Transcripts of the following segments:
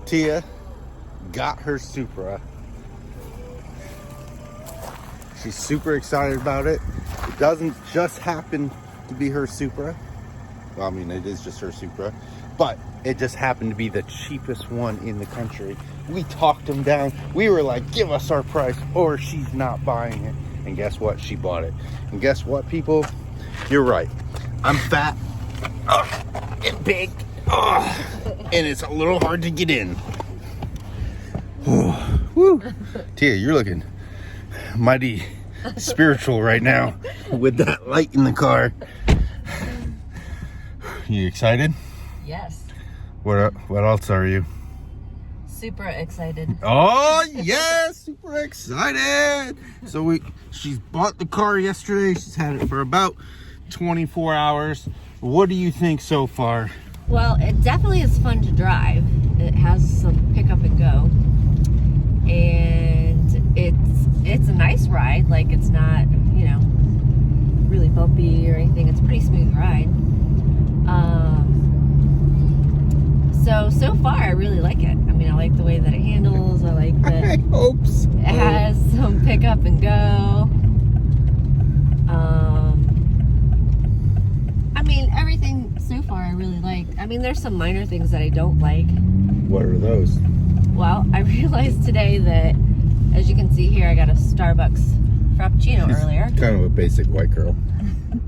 Tia got her Supra. She's super excited about it. It doesn't just happen to be her Supra. Well, I mean, it is just her Supra, but it just happened to be the cheapest one in the country. We talked them down. We were like, give us our price or she's not buying it. And guess what? She bought it. And guess what, people? You're right. I'm fat and big, and it's a little hard to get in. Woo. Tia, you're looking mighty spiritual right now with that light in the car. You excited? Yes. What else are you? Super excited. Oh yes, super excited. So she's bought the car yesterday. She's had it for about 24 hours. What do you think so far? Well, it definitely is fun to drive. It has some pick up and go. And it's a nice ride. Like, it's not, you know, really bumpy or anything. It's a pretty smooth ride. So far I really like it. I mean, I like the way that it handles. I like that I hope so. It has some pick up and go. I mean, everything so far I really like. I mean, there's some minor things that I don't like. What are those? Well, I realized today that, as you can see here, I got a Starbucks Frappuccino earlier. Kind of a basic white girl.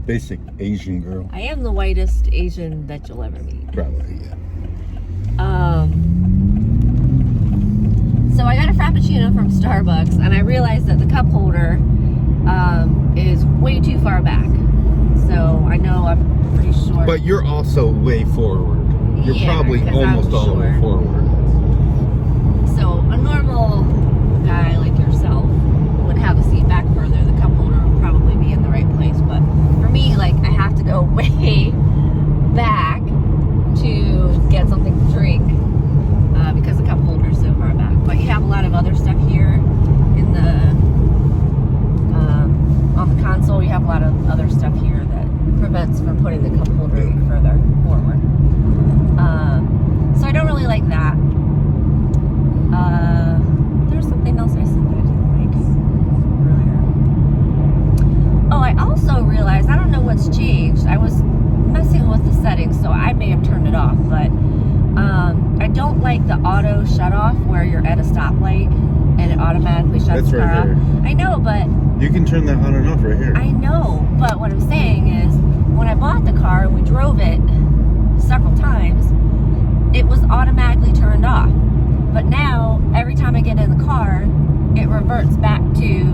Basic Asian girl. I am the whitest Asian that you'll ever meet. Probably, yeah. So I got a Frappuccino from Starbucks, and I realized that the cup holder is way too far back. So I know I'm pretty short. But you're also way forward. You're Yeah, probably 'cause almost I'm all the way short. forward. So a normal guy like yourself would have the seat back further. The cup holder would probably be in the right place. But for me, like, I have to go way back to get something to drink because the cup holder is so far back. But you have a lot of other stuff here in the on the console. You have a lot of other stuff here that prevents from putting the cup holder any further forward. So I don't really like that. There's something else I said that I didn't like earlier. Oh, I also realized, I don't know what's changed. I was messing with the settings, so I may have turned it off, but I don't like the auto shut off where you're at a stoplight and it automatically shuts the car off. I know, but You can turn that on and off right here. I know, but what I'm saying is, when I bought the car and we drove it several times, it was automatically turned off. But now, every time I get in the car, it reverts back to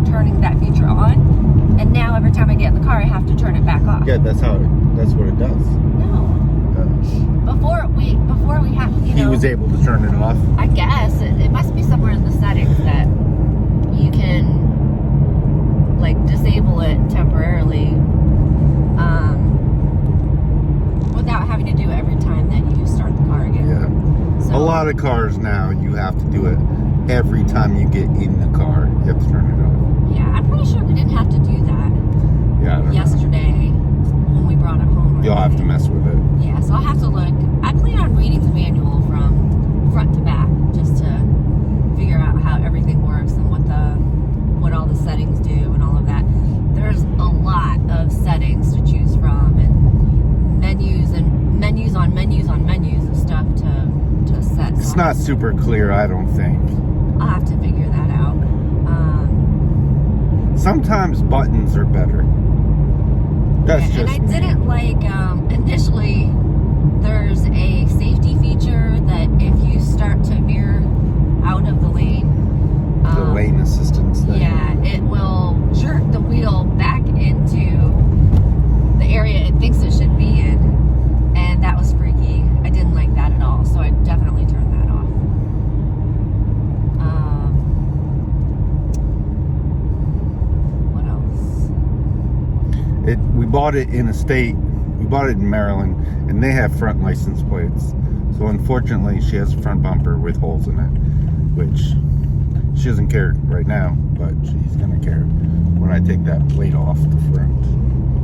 turning that feature on. And now, every time I get in the car, I have to turn it back off. Yeah, that's what it does. No. Before we have, you know. He was able to turn it off. I guess it must be somewhere in the settings that you can, like, disable it temporarily without having to do it every time that you start the car again. Yeah. So, A lot of cars now, you have to do it every time you get in the car. You have to turn it off. Yeah, I'm pretty sure we didn't have to do that Yeah, I don't know. yesterday when we brought it home. You'll have to mess with it. Yeah, so I'll have to look. I plan on reading the manual from front to back just to figure out how everything works and what all the settings do and all of that. There's a lot of settings to choose from and menus on menus on menus and stuff to set. It's not super clear, I don't think. I'll have to figure that out. Sometimes buttons are better. That's Yeah, just and I didn't like, initially, there's a safety feature that if you start to veer out of the lane, the lane assistance thing. yeah, it will jerk the wheel back into the area it thinks it should be in, and that was freaky. I didn't like that at all, so I definitely turned that off. What else? We bought it in a state. We bought it in Maryland, and they have front license plates. So unfortunately, she has a front bumper with holes in it, which she doesn't care right now, but she's gonna care when I take that plate off the front.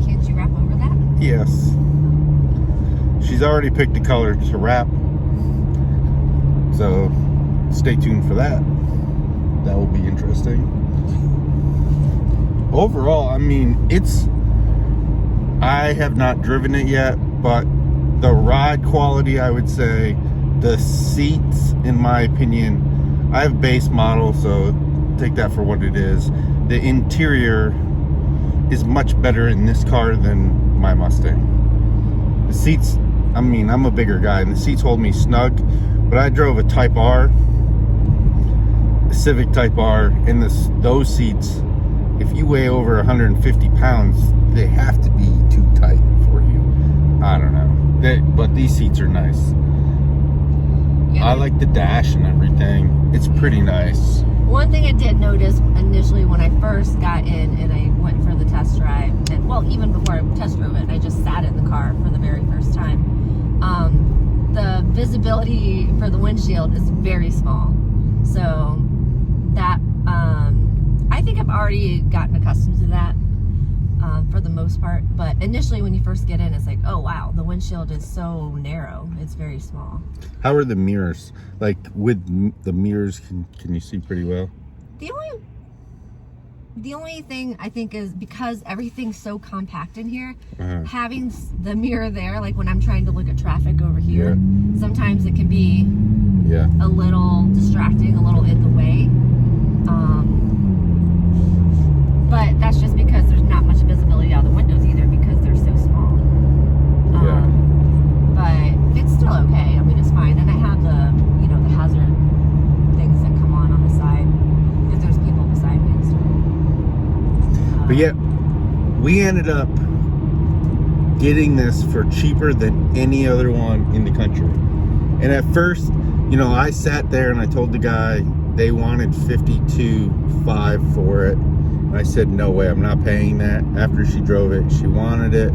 Can't you wrap over that? Yes. She's already picked the color to wrap. So stay tuned for that. That will be interesting. Overall, I mean, I have not driven it yet, but the ride quality, I would say, the seats, in my opinion, I have base model, so take that for what it is. The interior is much better in this car than my Mustang. The seats, I mean, I'm a bigger guy, and the seats hold me snug, but I drove a Type R, a Civic Type R, and those seats, if you weigh over 150 pounds, they have to be too tight for you. I don't know. But these seats are nice. Yeah. I like the dash and everything. It's pretty nice. One thing I did notice initially when I first got in and I went for the test drive, and well, even before I test drove it, I just sat in the car for the very first time. The visibility for the windshield is very small. So that, I think I've already gotten accustomed to that for the most part. But initially when you first get in, it's like, oh wow, the windshield is so narrow. It's very small. How are the mirrors? Like with the mirrors, can you see pretty well? The only thing I think is because everything's so compact in here, having the mirror there, like when I'm trying to look at traffic over here, sometimes it can be a little distracting, a little in the way. But that's just because there's not much visibility out of the windows either because they're so small. But it's still okay. I mean, it's fine. And I have the hazard things that come on the side if there's people beside me and stuff. But yeah, we ended up getting this for cheaper than any other one in the country. And at first, I sat there and I told the guy they wanted $52,500 for it. And I said, no way, I'm not paying that. After she drove it, she wanted it,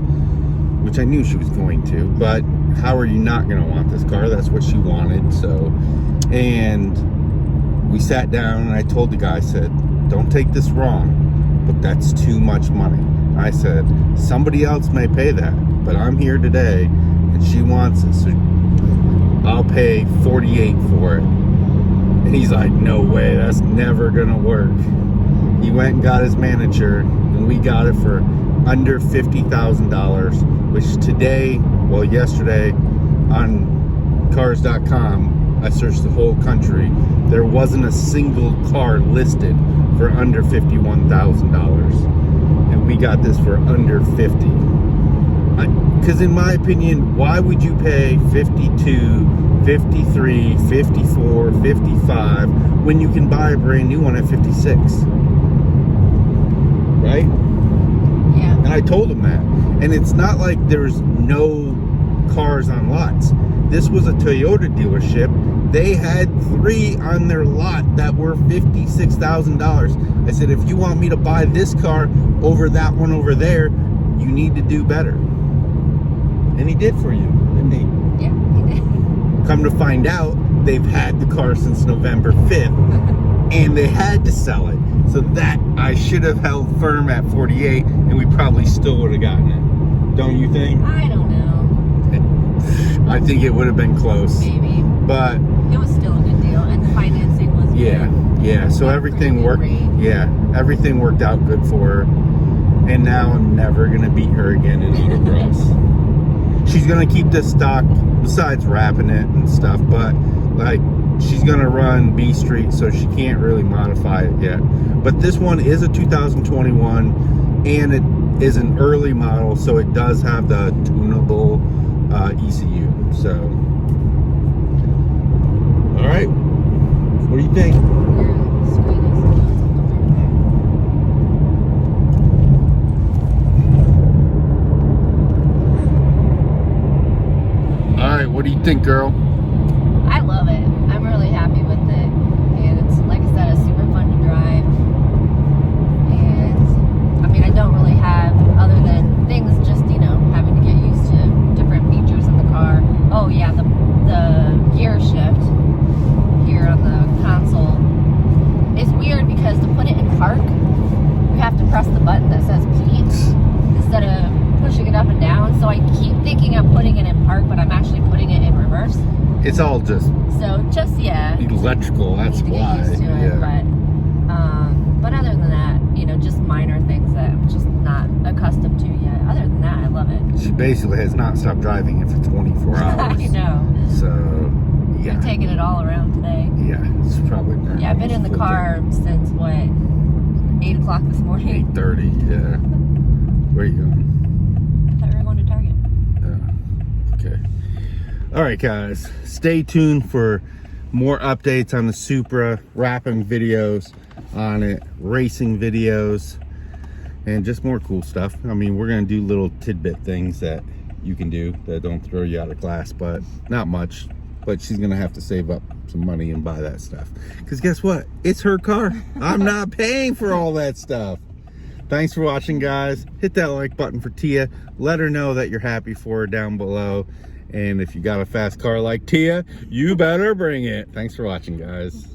which I knew she was going to. But how are you not going to want this car? That's what she wanted. So, and we sat down and I told the guy, I said, don't take this wrong, but that's too much money. I said, somebody else may pay that, but I'm here today and she wants it, so I'll pay $48,000 for it. And he's like, no way, that's never gonna work. He went and got his manager and we got it for under $50,000, which yesterday on cars.com, I searched the whole country, there wasn't a single car listed for under $51,000, and we got this for under $50,000. Because in my opinion, why would you pay $52,000, $53,000, $54,000, $55,000 when you can buy a brand new one at $56,000? Right? Yeah. And I told him that. And it's not like there's no cars on lots. This was a Toyota dealership. They had 3 on their lot that were $56,000. I said, if you want me to buy this car over that one over there, you need to do better. And he did for you, didn't he? Yeah, he did. Come to find out, they've had the car since November 5th, and they had to sell it. So that, I should have held firm at 48, and we probably still would have gotten it. Don't you think? I don't know. I think it would have been close. Maybe. But it was still a good deal, and the financing was good. So everything worked. Yeah, everything worked out good for her. And now I'm never gonna beat her again in Eagle Gross. She's gonna keep this stock, besides wrapping it and stuff, but like she's gonna run B Street, so she can't really modify it yet. But this one is a 2021, and it is an early model, so it does have the tunable ECU. So, all right, what do you think? Your screen is All right, what do you think, girl? I love it. I'm really happy with it. And it's, like I said, it's super fun to drive. And, I mean, I don't really have, other than things just, having to get used to different features in the car. Oh, yeah, the gear shift here on the console. It's weird because to put it in park, you have to press the button that says P instead of pushing it up and down. It's all just So just, yeah. electrical, that's need to why. get used to it, but other than that, you know, just minor things that I'm just not accustomed to yet. Other than that, I love it. She basically has not stopped driving it for 24 hours. I know. So, yeah. I'm taking it all around today. Yeah, it's probably been Yeah, I've been in the full car since what, 8 o'clock this morning. 8:30, yeah. Where are you going? I thought we were going to Target. Okay. All right, guys. Stay tuned for more updates on the Supra, wrapping videos on it, racing videos, and just more cool stuff. I mean, we're going to do little tidbit things that you can do that don't throw you out of class, but not much. But she's going to have to save up some money and buy that stuff. Because guess what? It's her car. I'm not paying for all that stuff. Thanks for watching, guys. Hit that like button for Tia. Let her know that you're happy for her down below. And if you got a fast car like Tia, you better bring it. Thanks for watching, guys.